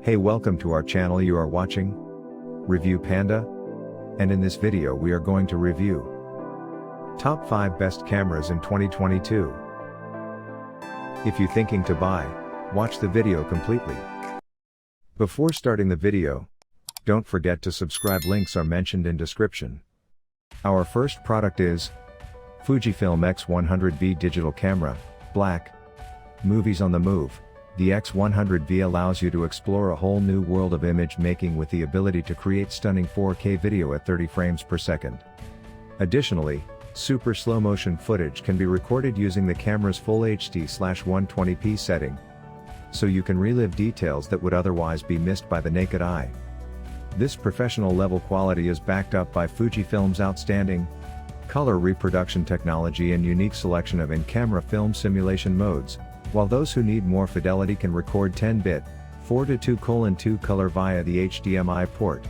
Hey, welcome to our channel. You are watching Review Panda, and in this video we are going to review Top 5 Best Cameras in 2022. If you're thinking to buy, watch the video completely. Before starting the video, don't forget to subscribe. Links are mentioned in description. Our first product is Fujifilm X100V digital camera, black. Movies on the move. The X100V allows you to explore a whole new world of image making with the ability to create stunning 4K video at 30 frames per second. Additionally, super slow motion footage can be recorded using the camera's full HD/120p setting, so you can relive details that would otherwise be missed by the naked eye. This professional level quality is backed up by Fujifilm's outstanding color reproduction technology and unique selection of in-camera film simulation modes, while those who need more fidelity can record 10-bit, 4:2:2 color via the HDMI port.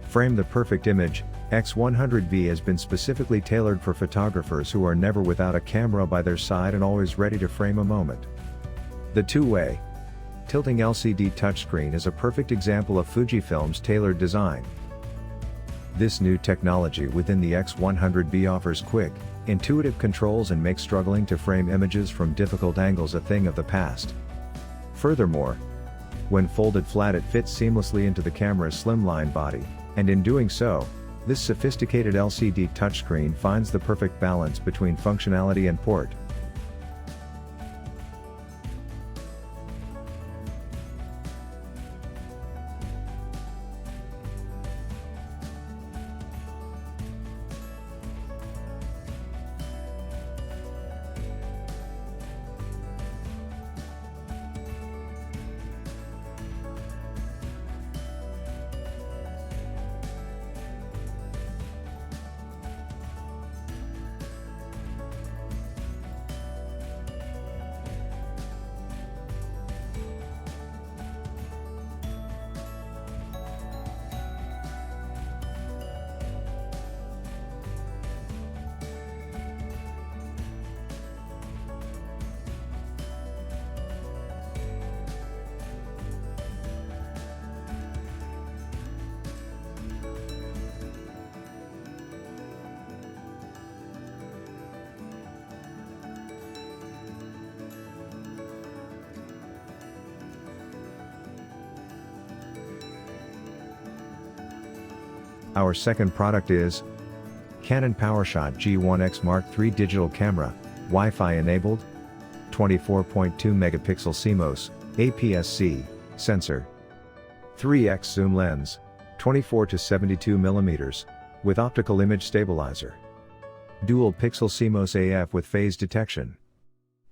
Frame the perfect image. X100V has been specifically tailored for photographers who are never without a camera by their side and always ready to frame a moment. The two-way tilting LCD touchscreen is a perfect example of Fujifilm's tailored design. This new technology within the X100V offers quick, intuitive controls and makes struggling to frame images from difficult angles a thing of the past. Furthermore, when folded flat it fits seamlessly into the camera's slimline body, and in doing so, this sophisticated LCD touchscreen finds the perfect balance between functionality and port. Our second product is Canon PowerShot G1X Mark III digital camera, Wi-Fi enabled, 24.2 megapixel CMOS, APS-C, sensor, 3x zoom lens, 24 to 72 mm, with optical image stabilizer, dual pixel CMOS AF with phase detection,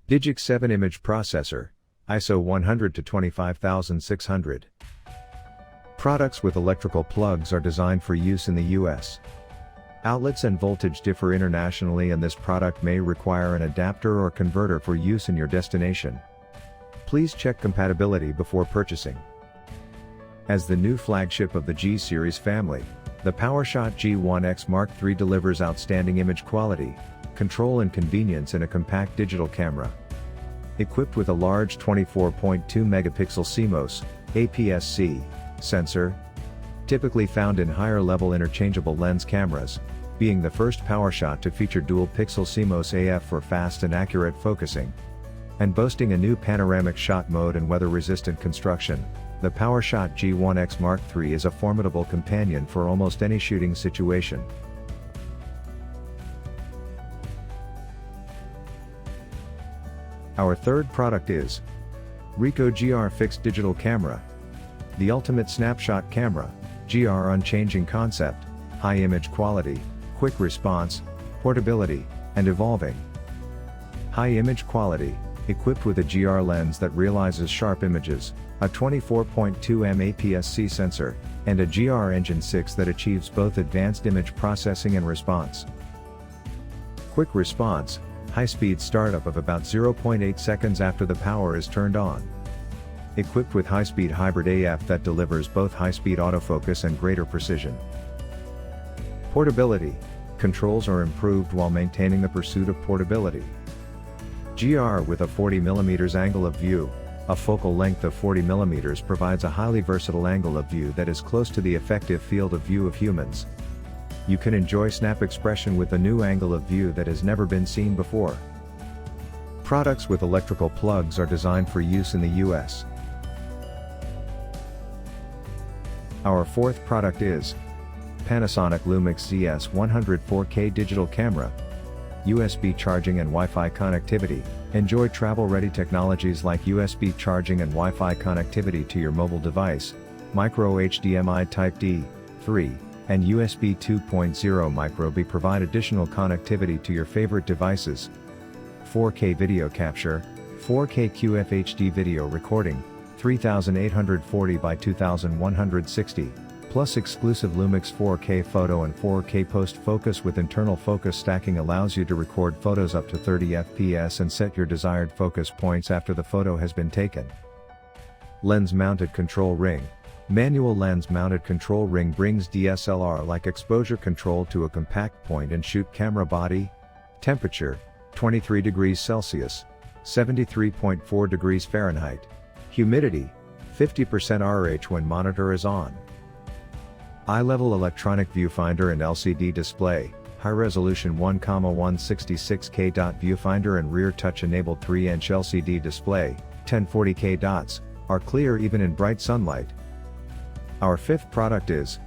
Digic 7 image processor, ISO 100 to 25600. Products with electrical plugs are designed for use in the US. Outlets and voltage differ internationally and this product may require an adapter or converter for use in your destination. Please check compatibility before purchasing. As the new flagship of the G series family, the PowerShot G1X Mark III delivers outstanding image quality, control and convenience in a compact digital camera. Equipped with a large 24.2 megapixel CMOS, APS-C, sensor, typically found in higher-level interchangeable lens cameras, being the first PowerShot to feature dual-pixel CMOS AF for fast and accurate focusing, and boasting a new panoramic shot mode and weather-resistant construction, the PowerShot G1X Mark III is a formidable companion for almost any shooting situation. Our third product is Ricoh GR fixed digital camera, the ultimate snapshot camera. GR unchanging concept, high image quality, quick response, portability, and evolving. High image quality, equipped with a GR lens that realizes sharp images, a 24.2 m APS-C sensor, and a GR Engine 6 that achieves both advanced image processing and response. Quick response, high-speed startup of about 0.8 seconds after the power is turned on. Equipped with high-speed hybrid AF that delivers both high-speed autofocus and greater precision. Portability, controls are improved while maintaining the pursuit of portability. GR with a 40mm angle of view, A focal length of 40mm provides a highly versatile angle of view that is close to the effective field of view of humans. You can enjoy snap expression with a new angle of view that has never been seen before. Products with electrical plugs are designed for use in the US. Our fourth product is Panasonic Lumix ZS100 4K digital camera. USB charging and Wi-Fi connectivity. Enjoy travel-ready technologies like USB charging and Wi-Fi connectivity to your mobile device, micro HDMI Type-D, 3, and USB 2.0 Micro B provide additional connectivity to your favorite devices. 4K video capture, 4K QFHD video recording, 3840 by 2160, plus exclusive Lumix 4K photo and 4K post-focus with internal focus stacking allows you to record photos up to 30 fps and set your desired focus points after the photo has been taken. Lens-mounted control ring. Manual lens-mounted control ring brings DSLR-like exposure control to a compact point-and-shoot camera body. Temperature, 23 degrees Celsius, 73.4 degrees Fahrenheit. Humidity, 50% RH when monitor is on. Eye-level electronic viewfinder and LCD display, high-resolution 1,166K dot viewfinder and rear touch-enabled 3-inch LCD display, 1040K dots, are clear even in bright sunlight. Our fifth product is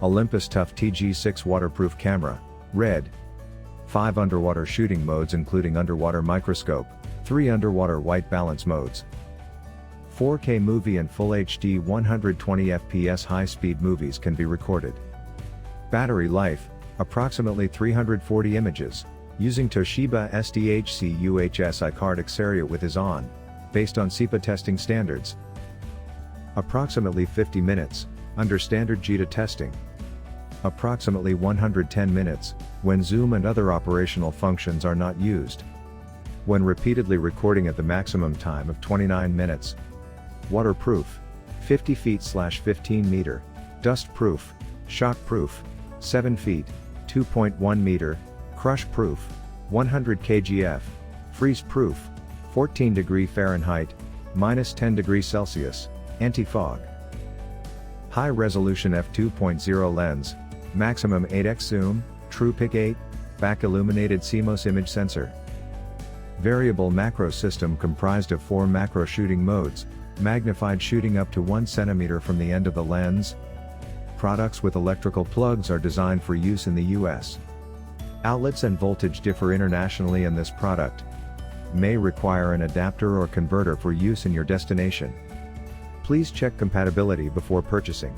Olympus Tough TG6 waterproof camera, red. 5 underwater shooting modes including underwater microscope, 3 underwater white balance modes. 4K movie and Full HD 120 fps high-speed movies can be recorded. Battery life, approximately 340 images, using Toshiba SDHC UHS iCard Xperia with is on, based on SEPA testing standards. Approximately 50 minutes, under standard JITA testing. Approximately 110 minutes, when zoom and other operational functions are not used. When repeatedly recording at the maximum time of 29 minutes. Waterproof, 50 feet/15 meter, dust-proof, shock-proof, 7 feet, 2.1 meter, crush-proof, 100 kgf, freeze-proof, 14 degree Fahrenheit, -10 degrees Celsius, anti-fog. High-resolution f2.0 lens, maximum 8x zoom, TruePic 8, back-illuminated CMOS image sensor. Variable macro system comprised of 4 macro shooting modes, magnified shooting up to 1 cm from the end of the lens. Products with electrical plugs are designed for use in the US. Outlets and voltage differ internationally and this product may require an adapter or converter for use in your destination. Please check compatibility before purchasing.